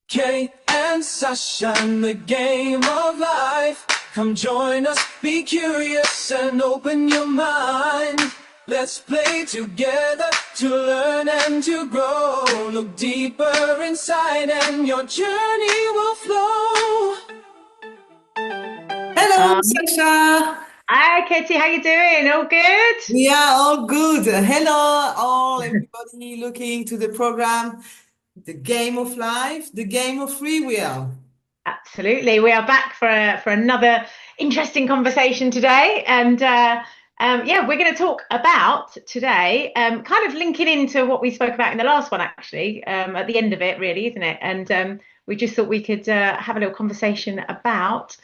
Ketty and Sacha in the game of life. Come join us, be curious and open your mind. Let's play together to learn and to grow. Look deeper inside and your journey will flow. Hello, Um, Sacha. Hi, Ketty, how you doing? All good? We are all good. Hello, all everybody looking to the program, the game of life, the game of free will. Absolutely. We are back for another interesting conversation today, and yeah, we're going to talk about today, kind of linking into what we spoke about in the last one, actually, at the end of it, really, isn't it? And we just thought we could have a little conversation about.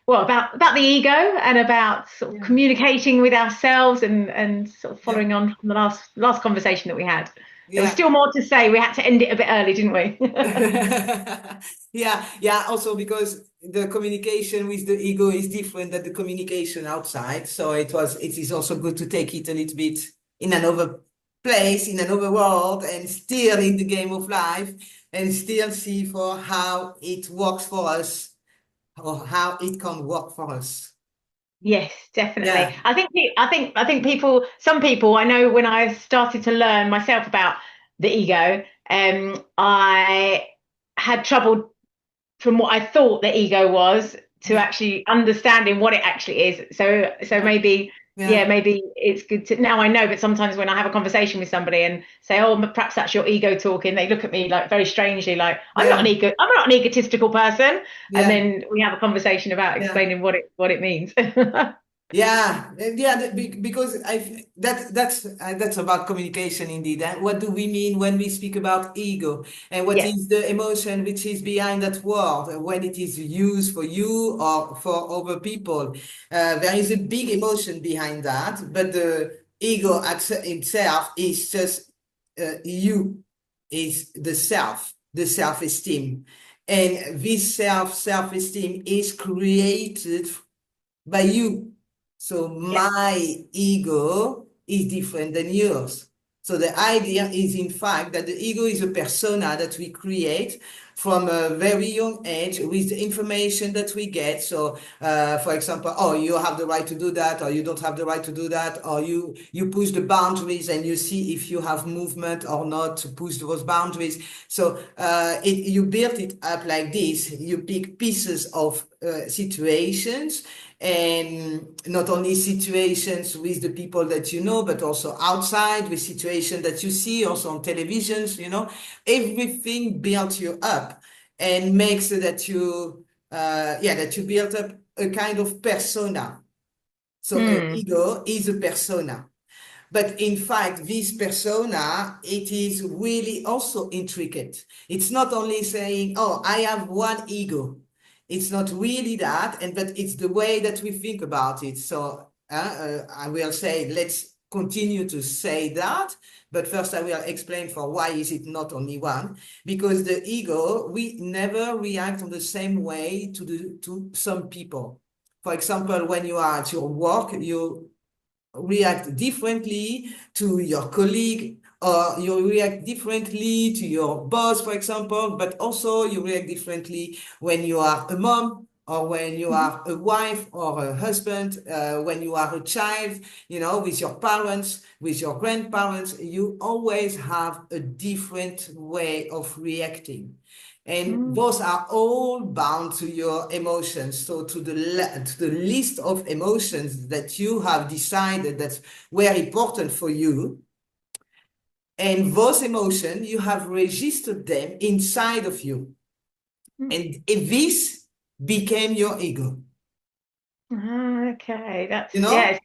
Well, about the ego and about sort of Yeah. communicating with ourselves and sort of Yeah. following on from the last conversation that we had. There was Yeah. still more to say. We had to end it a bit early, didn't we? Yeah, yeah, also because the communication with the ego is different than the communication outside. So it is also good to take it a little bit in another place, in another world, and still in the game of life, and still see for how it works for us or how it can work for us. Yes, definitely. Yeah. I think people, some people, I know when I started to learn myself about the ego, I had trouble from what I thought the ego was to Yeah. actually understanding what it actually is. So Yeah. maybe, yeah, Yeah. maybe it's good to now I know, but sometimes when I have a conversation with somebody and say, oh, perhaps that's your ego talking, they look at me like very strangely, like Yeah. I'm not an egotistical person. And Yeah. then we have a conversation about Yeah. explaining what it means. Yeah, yeah, because that's about communication indeed. And what do we mean when we speak about ego? And what Yes. is the emotion which is behind that word when it is used for you or for other people? There is a big emotion behind that, but the ego itself is just you, is the self-esteem. And this self-esteem is created by you. So Yeah. my ego is different than yours. So the idea is, in fact, that the ego is a persona that we create from a very young age with the information that we get. So, for example, oh, you have the right to do that, or you don't have the right to do that, or you push the boundaries and you see if you have movement or not to push those boundaries. So you build it up like this. You pick pieces of situations, and not only situations with the people that you know, but also outside with situations that you see also on televisions, everything builds you up and makes so that that you build up a kind of persona. So an Hmm. ego is a persona. But in fact, this persona, it is really also intricate. It's not only saying, oh, I have one ego. It's not really that, but it's the way that we think about it. So I will say, let's continue to say that. But first, I will explain for why is it not only one. Because the ego, we never react on the same way to some people. For example, when you are at your work, you react differently to your colleague, or you react differently to your boss, for example, but also you react differently when you are a mom or when you are a wife or a husband, when you are a child, with your parents, with your grandparents, you always have a different way of reacting. And Hmm. those are all bound to your emotions. So to the list of emotions that you have decided that were important for you. And those emotions, you have registered them inside of you. And if this became your ego, Okay, you yes, know?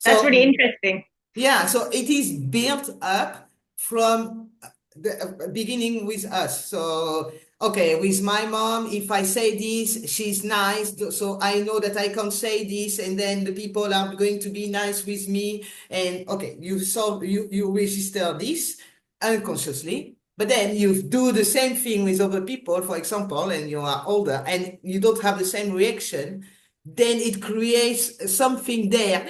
that's really So interesting. yeah, so it is built up from the beginning with us. So, okay, with my mom, if I say this, she's nice. So I know that I can say this, and then the people are going to be nice with me. And okay, you register this unconsciously, but then you do the same thing with other people, for example, and you are older and you don't have the same reaction, then it creates something there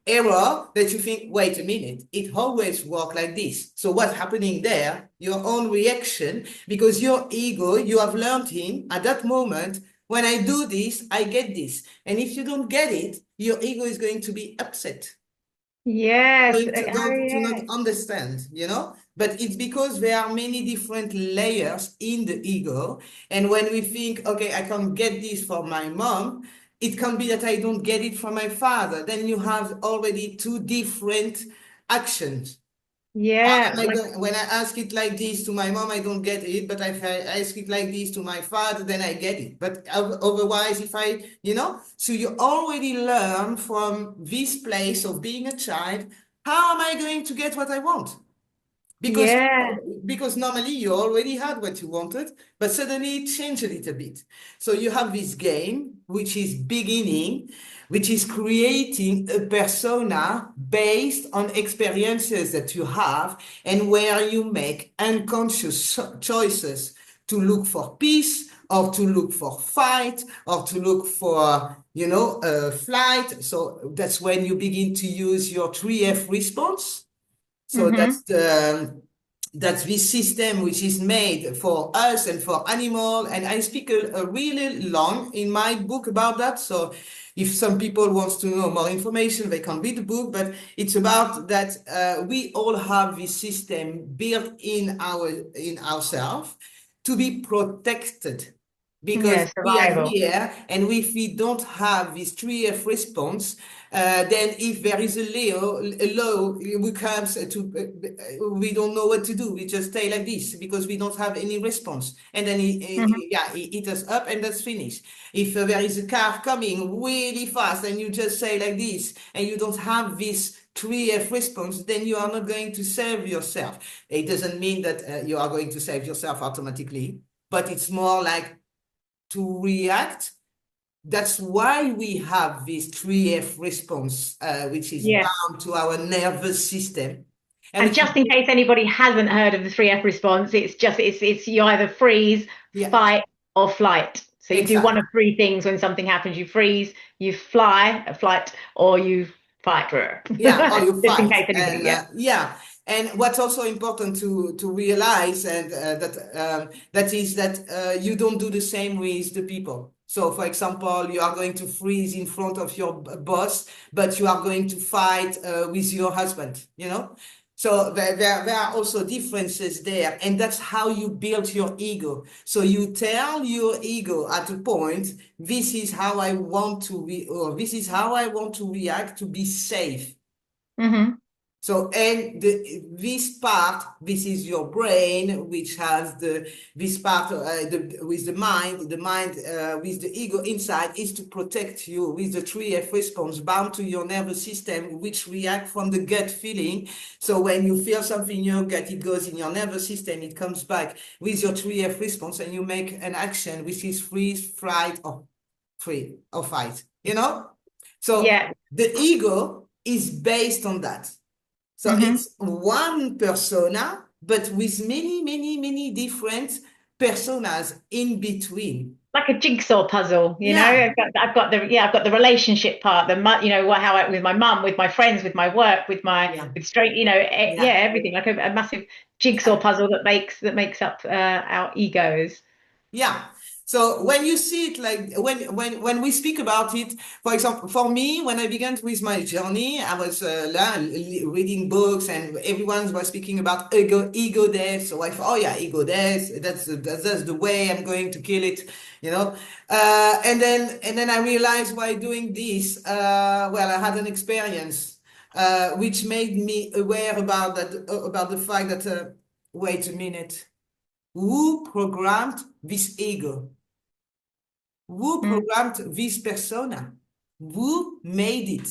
error that you think, wait a minute, it always works like this. So what's happening there? Your own reaction, because your ego, you have learned in at that moment, when I do this, I get this. And if you don't get it, your ego is going to be upset. Yes. Going to, Oh, to yeah. not understand, but it's because there are many different layers in the ego. And when we think, okay, I can get this from my mom, it can be that I don't get it from my father. Then you have already two different actions. Yeah. Am I going, when I ask it like this to my mom, I don't get it. But if I ask it like this to my father, then I get it. But otherwise, if so you already learn from this place of being a child, how am I going to get what I want? Because Yeah. because normally you already had what you wanted, but suddenly it changed a little bit. So you have this game, which is beginning, which is creating a persona based on experiences that you have and where you make unconscious choices to look for peace or to look for fight or to look for, flight. So that's when you begin to use your 3F response. So Mm-hmm. that's this system which is made for us and for animal. And I speak a really long in my book about that. So if some people wants to know more information, they can read the book. But it's about that we all have this system built in ourselves to be protected. Yeah. Because we are Survival. here, and if we don't have this 3F response, then if there is a low, we comes to, we don't know what to do. We just stay like this because we don't have any response. And then, Mm-hmm. it hit us up and that's finished. If there is a car coming really fast and you just say like this and you don't have this 3F response, then you are not going to save yourself. It doesn't mean that you are going to save yourself automatically, but it's more like to react. That's why we have this 3F response, which is Yeah. bound to our nervous system. And And which is, just in case anybody hasn't heard of the 3F response, it's you either freeze, yeah, fight, or flight. So you do one exactly. of three things when something happens. You freeze, you fly, a flight, or you fight. Yeah, or you Just in fight. case anybody, And yeah. yeah. And what's also important to realize, and that is that you don't do the same with the people. So, for example, you are going to freeze in front of your boss, but you are going to fight with your husband, So there are also differences there, and that's how you build your ego. So you tell your ego at a point, this is how I want to or this is how I want to react to be safe. Mm-hmm. So, and this part, this is your brain, which has this part with the mind with the ego inside is to protect you with the 3F response bound to your nervous system, which react from the gut feeling. So when you feel something in your gut, it goes in your nervous system, it comes back with your 3F response, and you make an action, which is freeze, flight, or free or fight, So Yeah. the ego is based on that. So Mm-hmm. it's one persona, but with many, many, many different personas in between. Like a jigsaw puzzle, Yeah, I've got the relationship part, how I with my mum, with my friends, with my work, yeah, with straight, yeah, everything, like a massive jigsaw yeah. puzzle that makes up our egos. Yeah. So when you see it, like when we speak about it, for example, for me, when I began with my journey, I was reading books, and everyone was speaking about ego death. So I thought, oh yeah, ego death. That's the way I'm going to kill it, and then I realized while doing this, well, I had an experience which made me aware about that, about the fact that wait a minute. Who programmed this ego? Who Mm, programmed this persona? Who made it?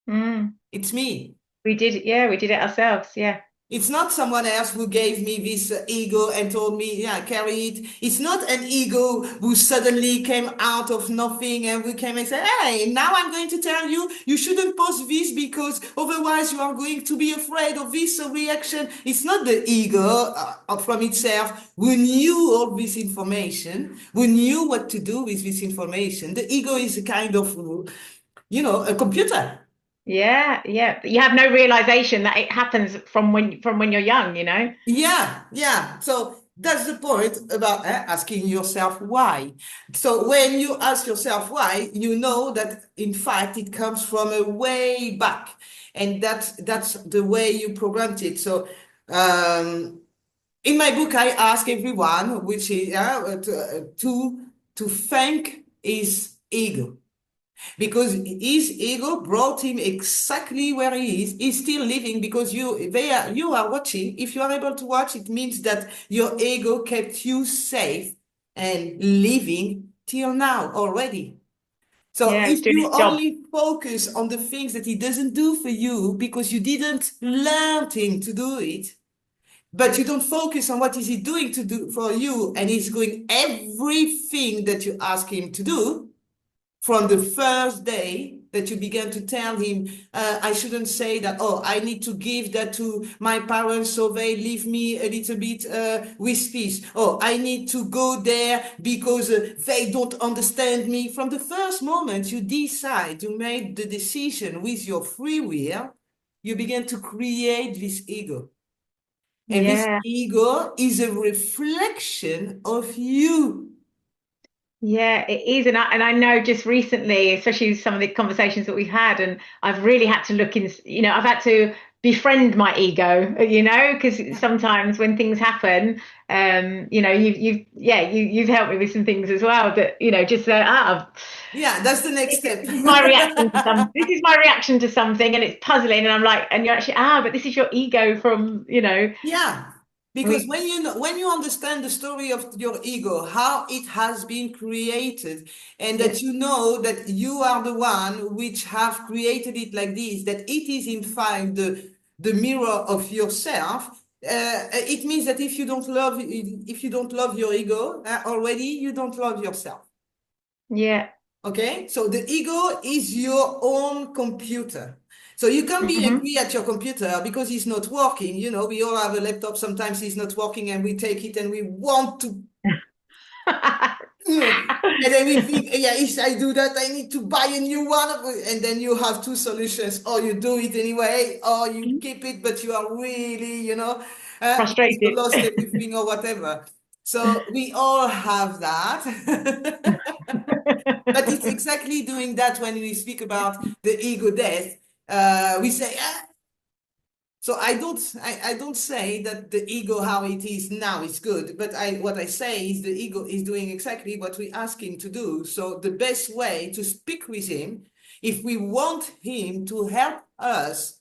mm. It's me. We did it ourselves. Yeah. It's not someone else who gave me this ego and told me, yeah, carry it. It's not an ego who suddenly came out of nothing and we came and said, hey, now I'm going to tell you, you shouldn't post this because otherwise you are going to be afraid of this reaction. It's not the ego from itself who knew all this information, who knew what to do with this information. The ego is a kind of, a computer. Yeah, yeah. You have no realization that it happens from when you're young, you know? Yeah, yeah. So that's the point about asking yourself why. So when you ask yourself why, you know that in fact it comes from a way back, and that's the way you programmed it. So in my book, I ask everyone, which is to thank his ego, because his ego brought him exactly where he is. He's still living because you are watching. If you are able to watch, it means that your ego kept you safe and living till now already. So Yeah, it's if doing you its job. only focus on the things that he doesn't do for you because you didn't learn him to do it, but you don't focus on what is he doing to do for you, and he's doing everything that you ask him to do, from the first day that you began to tell him, I shouldn't say that, oh, I need to give that to my parents so they leave me a little bit with peace. Oh, I need to go there because they don't understand me. From the first moment you decide, you made the decision with your free will, you begin to create this ego. And this Yeah. ego is a reflection of you. Yeah, it is. And I know just recently, especially some of the conversations that we've had, and I've really had to look in, you know, I've had to befriend my ego, you know, because sometimes when things happen, you know, you've helped me with some things as well that, you know, just Yeah, that's the next step. this is my reaction to this is my reaction to something, and it's puzzling, and I'm like, and you're actually, but this is your ego from, you know, Yeah, because we, when you understand the story of your ego, how it has been created, and yeah, that you know that you are the one which have created it like this, that it is in fact the mirror of yourself. It means that if you don't love your ego already, you don't love yourself. yeah. Okay, so the ego is your own computer. So you can be Hmm. angry at your computer because it's not working. You know, we all have a laptop. Sometimes it's not working and we take it and we want to, and then we think, yeah, if I do that, I need to buy a new one. And then you have two solutions: or you do it anyway, or you keep it, but you are really, because you Frustrated. lost everything or whatever. So we all have that. But it's exactly doing that when we speak about the ego death. We say, ah. So I don't say that the ego how it is now is good, but what I say is the ego is doing exactly what we ask him to do. So the best way to speak with him, if we want him to help us,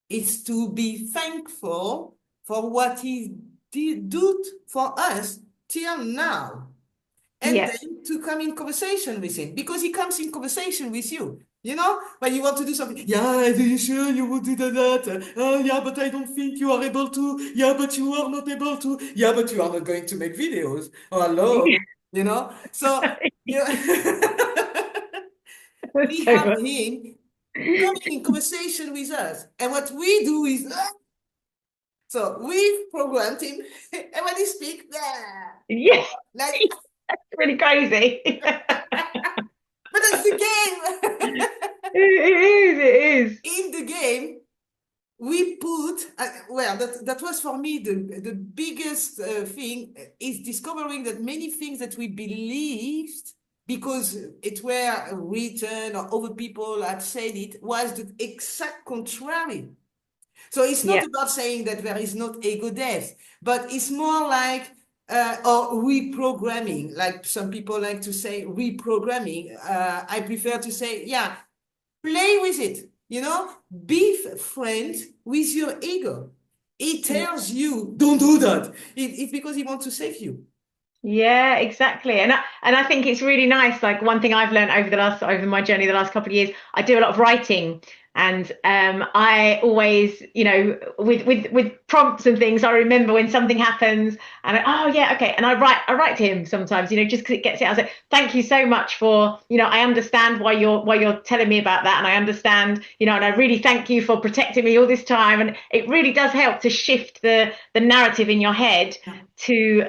is to be thankful for what he did do for us till now, and Yeah. then to come in conversation with him, because he comes in conversation with you. You know, when you want to do something, yeah, are you sure you would do that? Oh, yeah, but I don't think you are able to. Yeah, but you are not able to. Yeah, but you are not going to make videos. Oh, hello, you know. So, you we So have him coming in conversation with us, and what we do is, so we've programmed him, and when he speaks, yeah, like, really crazy. but that's the game. It is. In the game, we put, well, that was for me the biggest thing, is discovering that many things that we believed, because it were written or other people had said it, was the exact contrary. So it's not Yeah, about saying that there is not ego death, but it's more like, or reprogramming, like some people like to say reprogramming. I prefer to say, yeah, play with it, be friend with your ego. It yeah. tells you, don't do that. It's because he wants to save you. Yeah, exactly. And I think it's really nice. Like one thing I've learned over my journey the last couple of years, I do a lot of writing. And I always, you know, with prompts and things, I remember when something happens and oh yeah, okay. And I write to him sometimes, you know, just because it gets it. I say, thank you so much for, you know, I understand why you're telling me about that. And I understand, you know, and I really thank you for protecting me all this time. And it really does help to shift the narrative in your head to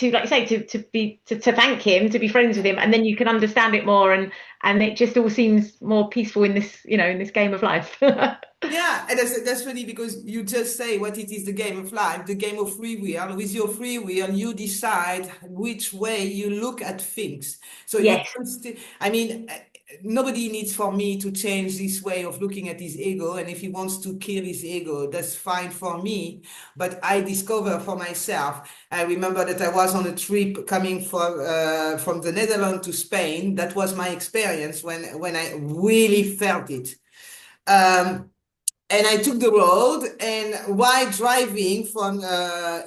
like you say, to thank him, to be friends with him, and then you can understand it more, and it just all seems more peaceful in this, in this game of life. Yeah, and that's funny because you just say what it is, the game of life, the game of free will. With your free will, you decide which way you look at things. So you Yes. don't I mean, nobody needs for me to change this way of looking at his ego. And if he wants to kill his ego, that's fine for me. But I discover for myself. I remember that I was on a trip coming from the Netherlands to Spain. That was my experience when I really felt it. And I took the road, and while driving from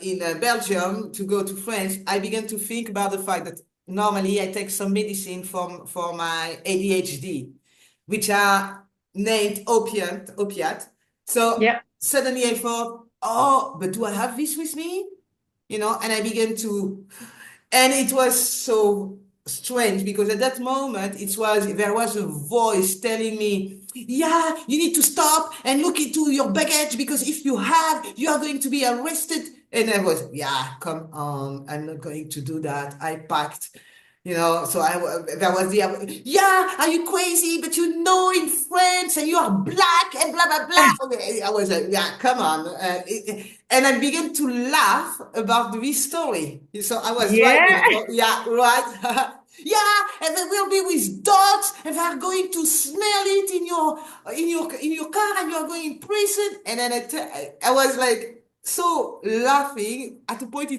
in Belgium to go to France, I began to think about the fact that normally I take some medicine for my ADHD, which are named opiate. So Yep. suddenly I thought, oh, but do I have this with me? And I began to, and it was so strange because at that moment there was a voice telling me, yeah, you need to stop and look into your baggage because if you are going to be arrested. And I was, yeah, come on, I'm not going to do that. I packed. So there was yeah, are you crazy? But in France and you are black and blah, blah, blah. Okay, I was like, yeah, come on. And I began to laugh about this story. So I was driving. Yeah. I thought, yeah, right. Yeah, and they will be with dogs and they are going to smell it in your car and you are going in prison. And then I was like, so laughing at the point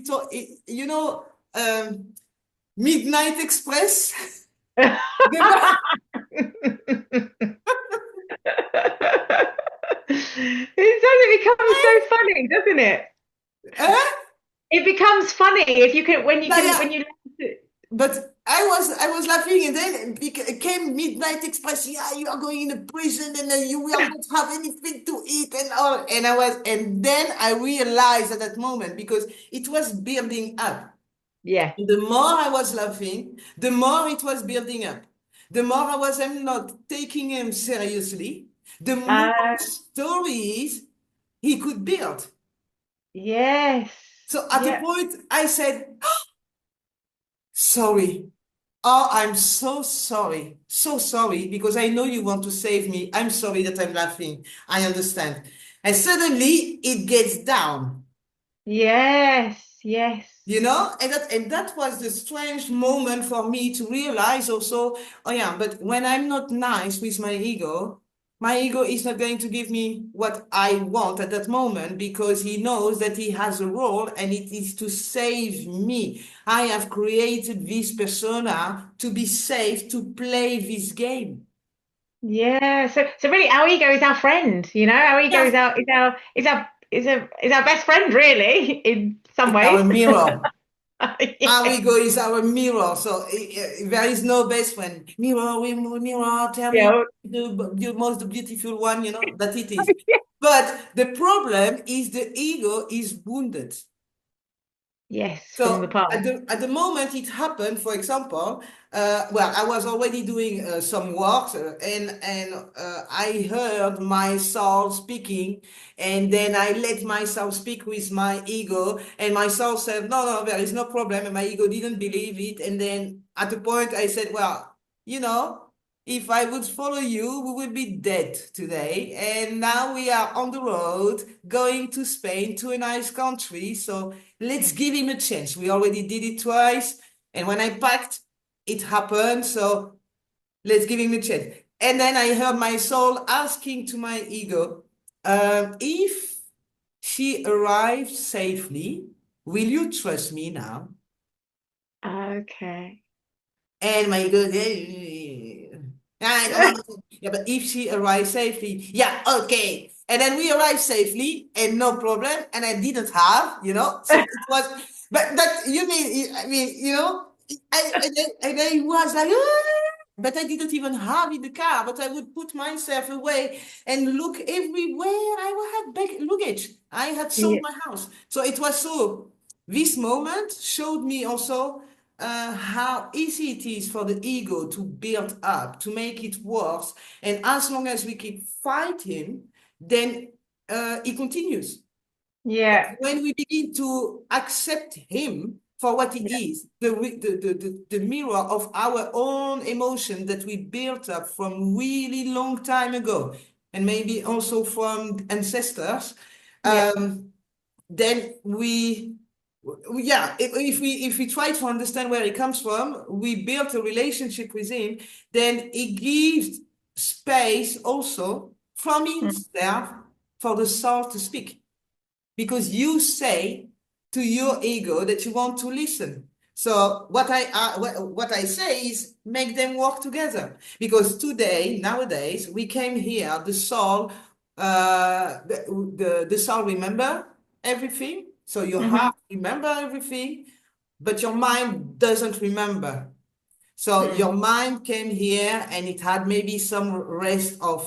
Midnight Express. It becomes so funny, doesn't it? Huh? It becomes funny if you can when you But can yeah, when you but I was laughing, and then it came Midnight Express. Yeah, you are going in a prison, and then you will not have anything to eat, and all. And then I realized at that moment because it was building up. yeah. The more I was laughing, the more it was building up. The more I'm not taking him seriously, the more Uh, stories he could build. yes. So at a Yeah. point, I said, sorry. Oh, I'm so sorry. So sorry because I know you want to save me. I'm sorry that I'm laughing. I understand. And suddenly it gets down. Yes. Yes. And that was the strange moment for me to realize also, oh yeah, but when I'm not nice with my ego is not going to give me what I want at that moment because he knows that he has a role and it is to save me. I have created this persona to be safe, to play this game. Yeah. So really our ego is our friend, Our ego is Yeah, our best friend, really, in some it's our ways. mirror. Our Yeah. ego is our mirror. So there is no best friend. Mirror, mirror, tell me Yeah. the most beautiful one, that it is. But the problem is the ego is wounded. Yes, from the So past. at the moment it happened, for example, well, I was already doing some work, and I heard my soul speaking, and then I let myself speak with my ego, and my soul said, no, no, there is no problem, and my ego didn't believe it, and then at the point I said, well, if I would follow you, we would be dead today, and now we are on the road going to Spain, to a nice country, so let's give him a chance. We already did it twice. And when I packed, it happened. So let's give him a chance. And then I heard my soul asking to my ego, if she arrives safely, will you trust me now? Okay. And my ego, I don't know. Yeah, but if she arrives safely, yeah, okay. And then we arrived safely and no problem. And I didn't have. So it was, but that, I mean, and I was like, "Ah," but I didn't even have in the car, but I would put myself away and look everywhere. I had bag luggage. I had Yeah. sold my house. So it was this moment showed me also how easy it is for the ego to build up, to make it worse. And as long as we keep fighting, then it continues. But Yeah. when we begin to accept him for what it is, the mirror of our own emotion that we built up from really long time ago, and maybe also from ancestors. Yeah. Then if we try to understand where it comes from, we built a relationship with him, then it gives space also from himself for the soul to speak. Because you say to your ego that you want to listen. So what I say is make them work together. Because nowadays, we came here, the soul, the soul remember everything. So your heart remember everything, but your mind doesn't remember. So your mind came here and it had maybe some rest of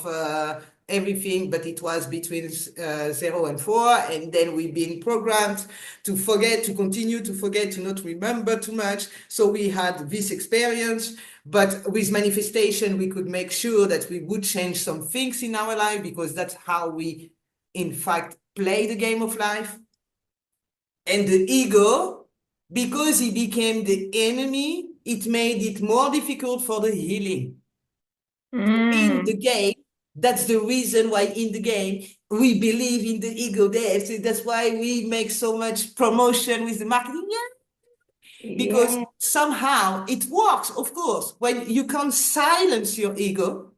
everything, but it was between 0 and 4. And then we've been programmed to forget, to continue to forget, to not remember too much. So we had this experience, but with manifestation, we could make sure that we would change some things in our life, because that's how we, in fact, play the game of life. And the ego, because he became the enemy, it made it more difficult for the healing. In the game, that's the reason why in the game we believe in the ego death. So that's why we make so much promotion with the marketing. Because somehow it works, of course, when you can silence your ego.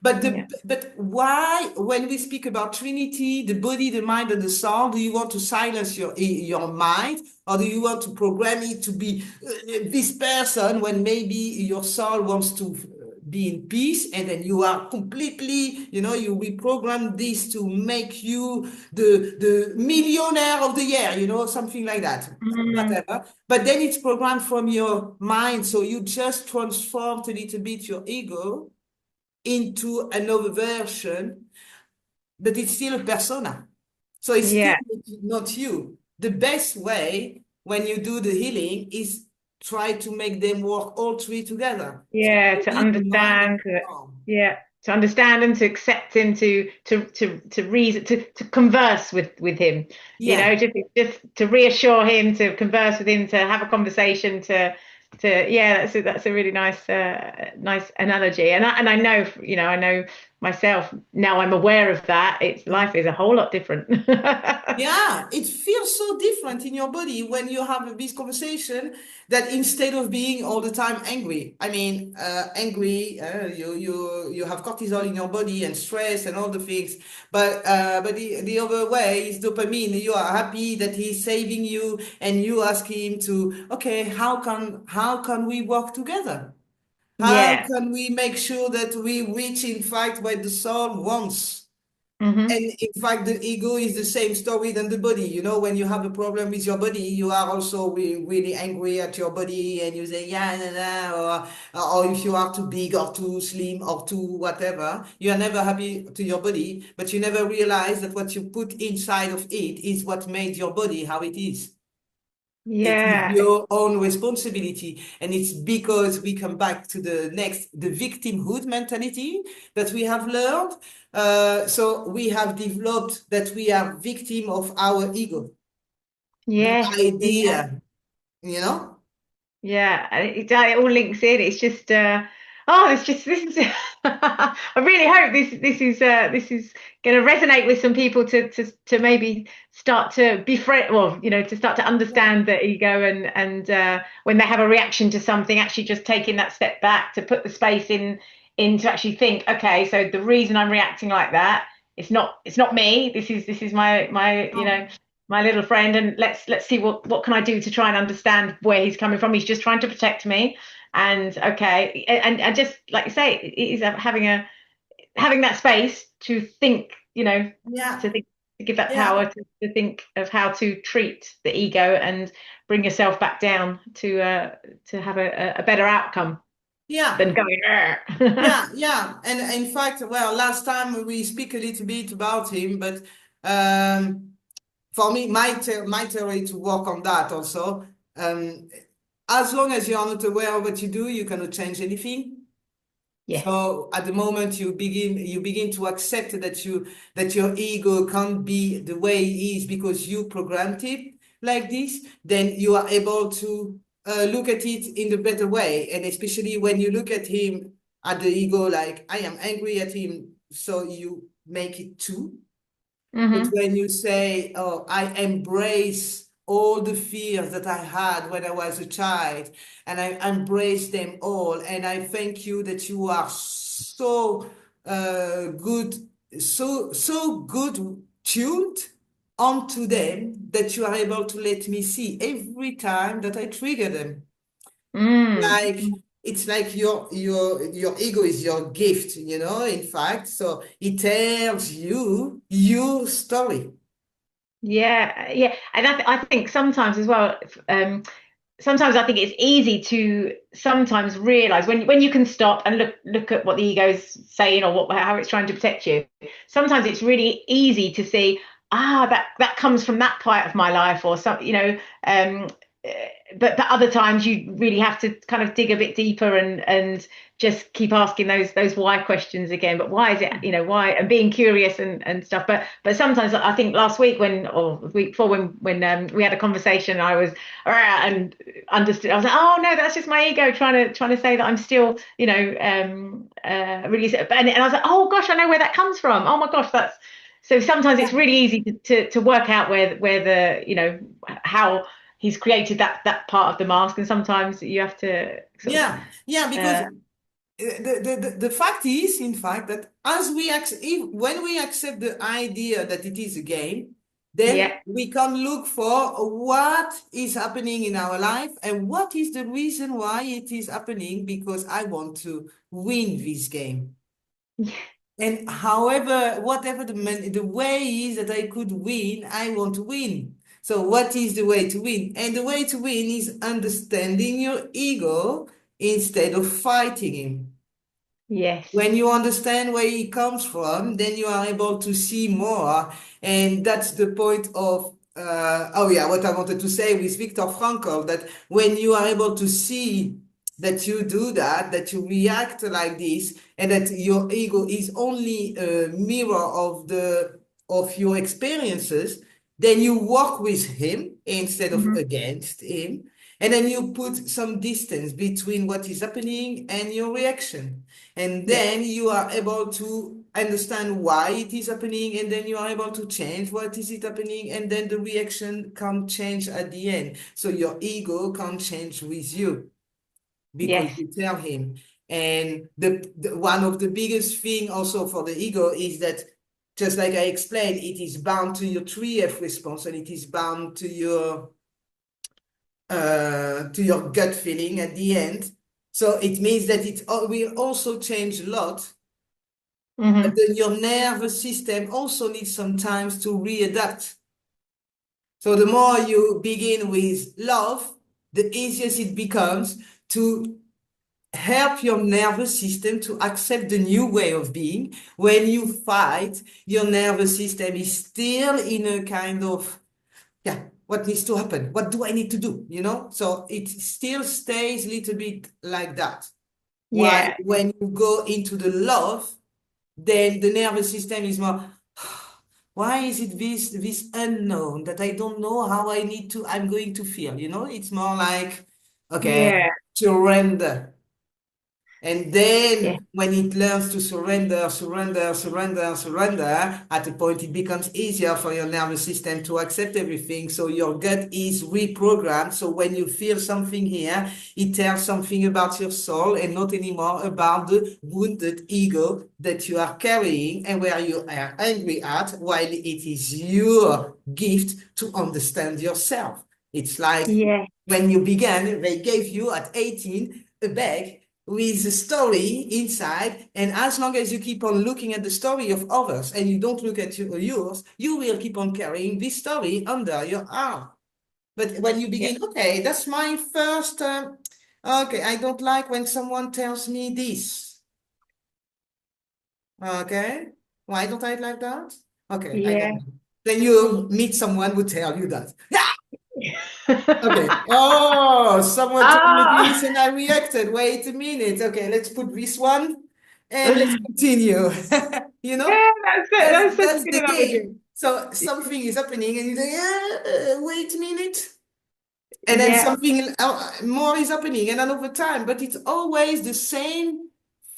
But why, when we speak about Trinity, the body, the mind, and the soul, do you want to silence your mind, or do you want to program it to be this person when maybe your soul wants to be in peace, and then you are completely, you reprogram this to make you the millionaire of the year, something like that, whatever. But then it's programmed from your mind, so you just transformed a little bit your ego into another version, but it's still a persona. So it's still not you. The best way when you do the healing is try to make them work all three together. Yeah, to The mind and understand the that. soul. Yeah, to understand and to accept him, to reason, to converse with him. Yeah. Just to reassure him, to converse with him, to have a conversation, yeah, that's a really nice analogy. And I know, I know myself now. I'm aware of that. Life is a whole lot different. Yeah, it feels so different in your body when you have this conversation, that instead of being all the time angry. I mean, angry, you have cortisol in your body and stress and all the things. But the other way is dopamine. You are happy that he's saving you, and you ask him to, okay, how can we work together? How Yeah. can we make sure that we reach, in fact, what the soul wants? Hmm. And in fact, the ego is the same story than the body. When you have a problem with your body, you are also really angry at your body, and you say, yeah, nah, nah, or if you are too big or too slim or too whatever, you are never happy to your body, but you never realize that what you put inside of it is what made your body how it is. It is Yeah. your own responsibility. And it's because we come back to the victimhood mentality that we have learned. So we have developed that we are victim of our ego. That Yes. Yeah. idea, you know? Yeah, and it all links in. It's just this is I really hope this is going to resonate with some people to maybe start to befriend, well, to start to understand the ego, and when they have a reaction to something, actually just taking that step back to put the space in to actually think, okay, so the reason I'm reacting like that, it's not me. This is my little friend, and let's see what can I do to try and understand where he's coming from. He's just trying to protect me, and okay, and just like you say, it is having that space to think, Yeah. to think, to give that Yeah. power to think of how to treat the ego and bring yourself back down to have a better outcome Yeah. than going. Yeah. Yeah. And in fact, well, last time we speak a little bit about him, but for me, my theory to work on that also. As long as you are not aware of what you do, you cannot change anything. Yes. So at the moment you begin to accept that your ego can't be the way it is because you programmed it. like this, then you are able to look at it in a better way. And especially when you look at him, at the ego, like, I am angry at him, so you make it two. But Hmm. when you say, oh, I embrace all the fears that I had when I was a child, and I embrace them all, and I thank you that you are so good, so good tuned onto them that you are able to let me see every time that I trigger them. Mm. Like, it's like your ego is your gift, in fact. So it tells you your story. Yeah, yeah, and I think sometimes as well. Sometimes I think it's easy to sometimes realize when you can stop and look at what the ego's saying or how it's trying to protect you. Sometimes it's really easy to see, that comes from that part of my life, or some, uh, but other times you really have to kind of dig a bit deeper and just keep asking those why questions again. But why is it, why, and being curious and stuff. But sometimes I think last week or the week before when we had a conversation, I was and understood. I was like, oh no, that's just my ego trying to say that I'm still, really. And I was like, oh gosh, I know where that comes from. Oh my gosh, that's so. Sometimes it's Yeah, really easy to work out where the how he's created that part of the mask, and sometimes you have to sort of. yeah, yeah, because Uh, the fact is, in fact, that as we when we accept the idea that it is a game, then yeah, we can look for what is happening in our life and what is the reason why it is happening, because I want to win this game. And however, whatever the way is that I could win, I want to win. So what is the way to win? And the way to win is understanding your ego instead of fighting him. yes, When you understand where he comes from, then you are able to see more. And that's the point of, oh yeah, what I wanted to say with Viktor Frankl, that when you are able to see that you do that, that you react like this, and that your ego is only a mirror of your experiences, then you work with him instead of hmm, against him. And then you put some distance between what is happening and your reaction. And yeah, then you are able to understand why it is happening, and then you are able to change what is it happening, and then the reaction can change at the end. So your ego can change with you because yes, you tell him. And one of the biggest thing also for the ego is that, just like I explained, it is bound to your 3F response, and it is bound to your gut feeling at the end. So it means that it will also change a lot. But hmm, then your nervous system also needs some time to readapt. So the more you begin with love, the easier it becomes to help your nervous system to accept the new way of being. When you fight, your nervous system is still in a kind of, yeah, what needs to happen? What do I need to do? So it still stays a little bit like that. While yeah, when you go into the love, then the nervous system is more, why is it this unknown that I don't know how I'm going to feel? It's more like, okay, yeah, surrender. And yeah, then when it learns to surrender, surrender, surrender, surrender, at a point it becomes easier for your nervous system to accept everything. So your gut is reprogrammed. So when you feel something here, it tells something about your soul and not anymore about the wounded ego that you are carrying and where you are angry at, while it is your gift to understand yourself. It's like yeah, when you began, they gave you at 18 a bag with a story inside, and as long as you keep on looking at the story of others and you don't look at yours, you will keep on carrying this story under your arm. But when you yeah, begin, okay, that's my first, okay, I don't like when someone tells me this. Okay, why don't I like that? Okay, I yeah. don't know. Then you meet someone who tell you that. Okay. Oh, someone told me Ah, this and I reacted. Wait a minute. Okay, let's put this one and let's continue. You know? yeah, that's it. That's such a That's good the analogy. game. So something is happening and you say, wait a minute. And then Yeah, something more is happening, and then over time, but it's always the same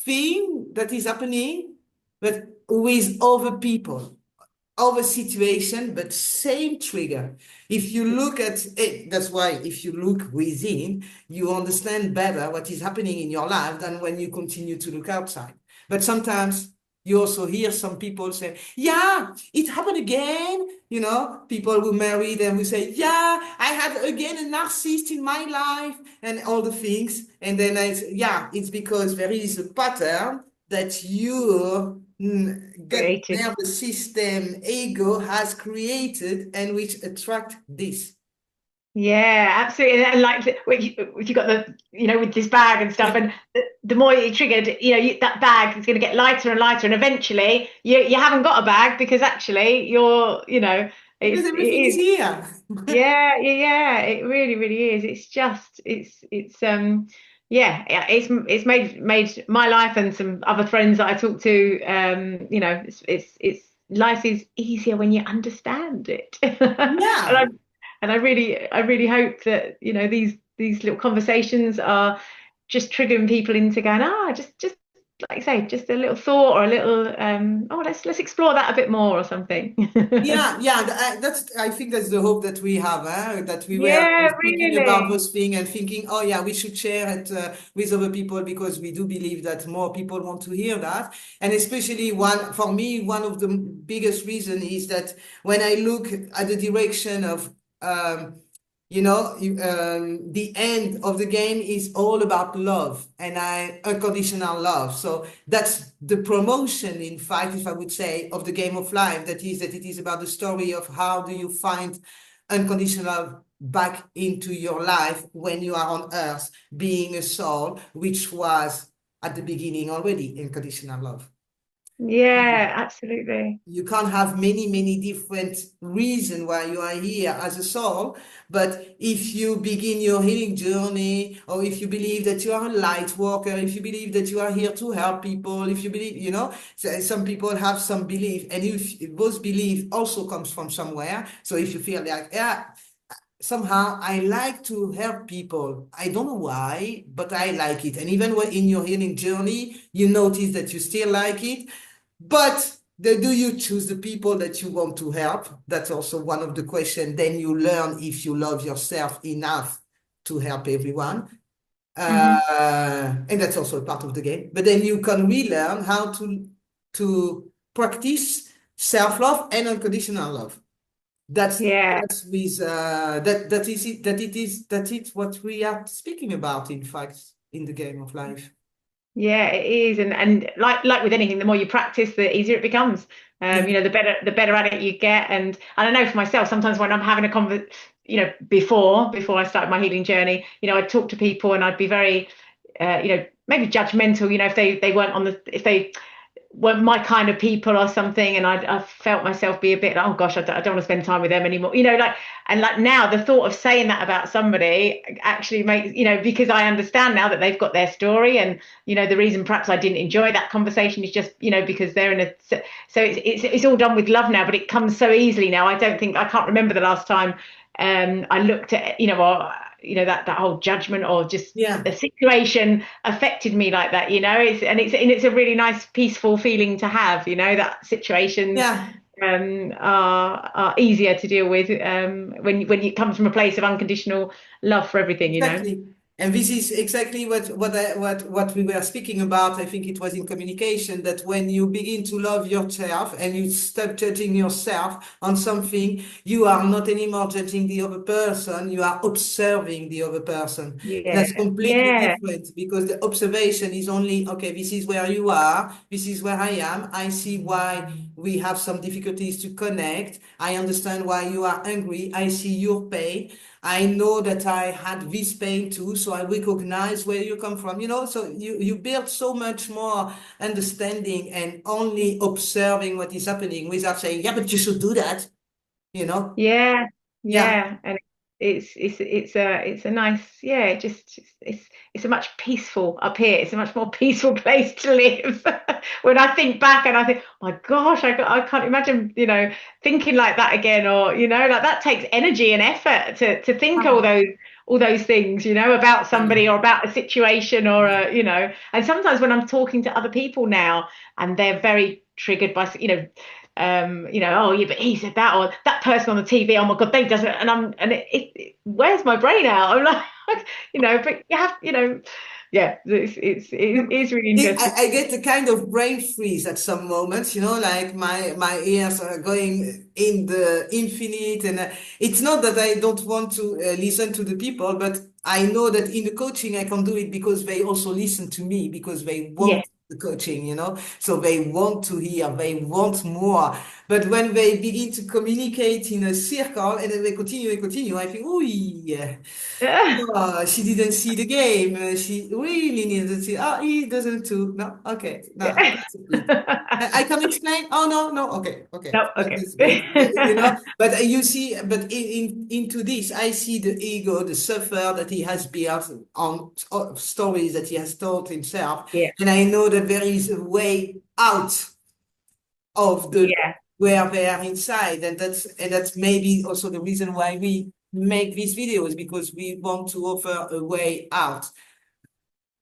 thing that is happening, but with other people, other situation, but same trigger. If you look at it, that's why if you look within, you understand better what is happening in your life than when you continue to look outside. But sometimes you also hear some people say, yeah, it happened again. You know, people who married and we say, yeah, I had again a narcissist in my life and all the things. And then yeah, it's because there is a pattern that your gut created. nervous system ego has created and which attract this. Yeah, absolutely. And like if you got the, with this bag and stuff, Yeah, and the more you triggered, that bag is going to get lighter and lighter, and eventually you haven't got a bag because actually because it everything is is. here. Yeah, yeah, yeah. It really, really is. It's just, yeah, it's made my life and some other friends that I talk to, it's life is easier when you understand it. Yeah. And I really hope that, these little conversations are just triggering people into going, just like I say, just a little thought or a little, let's explore that a bit more or something. Yeah, that's. I think that's the hope that we have. That we were Yeah, speaking about really. those things and thinking, oh yeah, we should share it with other people because we do believe that more people want to hear that. And especially for me, one of the biggest reason is that when I look at the direction of the end of the game is all about love and unconditional love. So that's the promotion, in fact, if I would say, of the game of life. That it is about the story of how do you find unconditional back into your life when you are on earth, being a soul, which was at the beginning already unconditional love. Yeah, absolutely. You can't have many different reasons why you are here as a soul, but if you begin your healing journey, or if you believe that you are a light worker, if you believe that you are here to help people, if you believe, some people have some belief, and if those belief also comes from somewhere, so if you feel like, yeah, somehow I like to help people. I don't know why, but I like it. And even when in your healing journey, you notice that you still like it. But do you choose the people that you want to help? That's also one of the questions. Then you learn if you love yourself enough to help everyone. Hmm. And that's also a part of the game. But then you can relearn how to practice self-love and unconditional love. That's Yeah. that's with that is it that it is that it's what we are speaking about, in fact, in the game of life. Yeah, it is, and like with anything, the more you practice, the easier it becomes. Yeah, The better at it you get, and I know for myself, sometimes when I'm having a before I started my healing journey, I'd talk to people and I'd be very, maybe judgmental, if they weren't if they weren't my kind of people or something, and I felt myself be a bit like, oh gosh, I don't want to spend time with them anymore, like now the thought of saying that about somebody actually makes, because I understand now that they've got their story, and the reason perhaps I didn't enjoy that conversation is just, because they're in a, so it's all done with love now, but it comes so easily now. I can't remember the last time I looked at, or that whole judgment or just yeah, a situation affected me like that. It's a really nice peaceful feeling to have, that situations yeah. are easier to deal with when it comes from a place of unconditional love for everything. Exactly. And this is exactly what we were speaking about. I think it was in communication that when you begin to love yourself and you stop judging yourself on something, you are not anymore judging the other person, you are observing the other person. Yeah, That's completely yeah, different because the observation is only, okay, this is where you are, this is where I am. I see why we have some difficulties to connect. I understand why you are angry. I see your pain. I know that I had this pain too, so I recognize where you come from, so you build so much more understanding and only observing what is happening without saying, yeah, but you should do that, you know? yeah, Yeah, yeah. it's a nice, yeah, it's a much peaceful up here. It's a much more peaceful place to live. When I think back and I think, oh my gosh, I can't imagine, thinking like that again, or like that takes energy and effort to think all those things, about somebody or about a situation or and sometimes when I'm talking to other people now and they're very triggered by, oh yeah, but he said that, or that person on the TV, oh my God, they does it, and it wears my brain out. I'm like, but you have, yeah, it is really interesting. I get a kind of brain freeze at some moments, like my ears are going in the infinite, and it's not that I don't want to listen to the people, but I know that in the coaching I can do it because they also listen to me, because they want the coaching, so they want to hear, they want more. But when they begin to communicate in a circle and then they continue, I think, oh yeah. Oh, she didn't see the game. She really needed to see. Oh, he doesn't too. No, okay, no, that's good. I can explain. Oh no, no, okay, okay, No, that okay. is good. But you see, but into this, I see the ego, the suffer that he has built on stories that he has told himself, Yeah, and I know that there is a way out of the yeah. where they are inside, and that's maybe also the reason why we make these videos, because we want to offer a way out,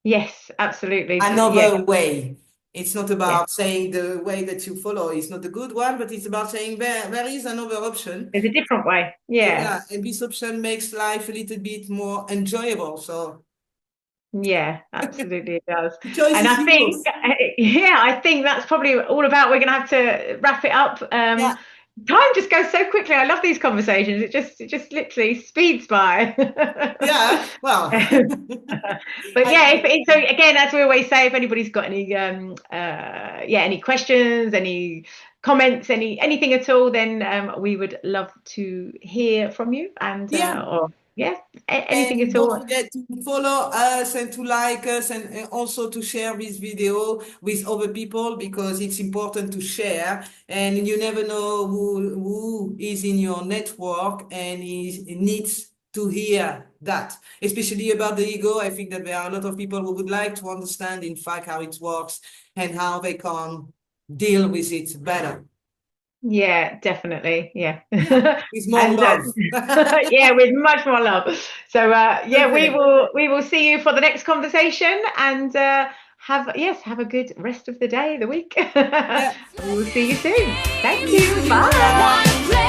Yes, absolutely. Yeah, another way. It's not yeah. about saying the way that you follow is not a good one, but it's about saying there is another option. There's a different way. Yeah. Yeah, and this option makes life a little bit more enjoyable. So Yeah, absolutely it does. the choice And is I think, yours. yeah, I think that's probably all about. We're going to have to wrap it up. Yeah, Time just goes so quickly. I love these conversations. It just literally speeds by. yeah. Well, But I, yeah, so again, as we always say, if anybody's got any any questions, any comments, anything at all, then we would love to hear from you. And yeah. or yeah, anything And at don't all. forget to follow us and to like us, and also to share this video with other people, because it's important to share. And you never know who is in your network and needs to hear that, especially about the ego. I think that there are a lot of people who would like to understand, in fact, how it works and how they can deal with it better. Yeah, definitely. Yeah. Yeah, with more And love. yeah, with much more love. So yeah, we Okay. will see you for the next conversation, and have a good rest of the day, the week. Yeah. We'll see you soon. Thank See you. you. Bye. Bye.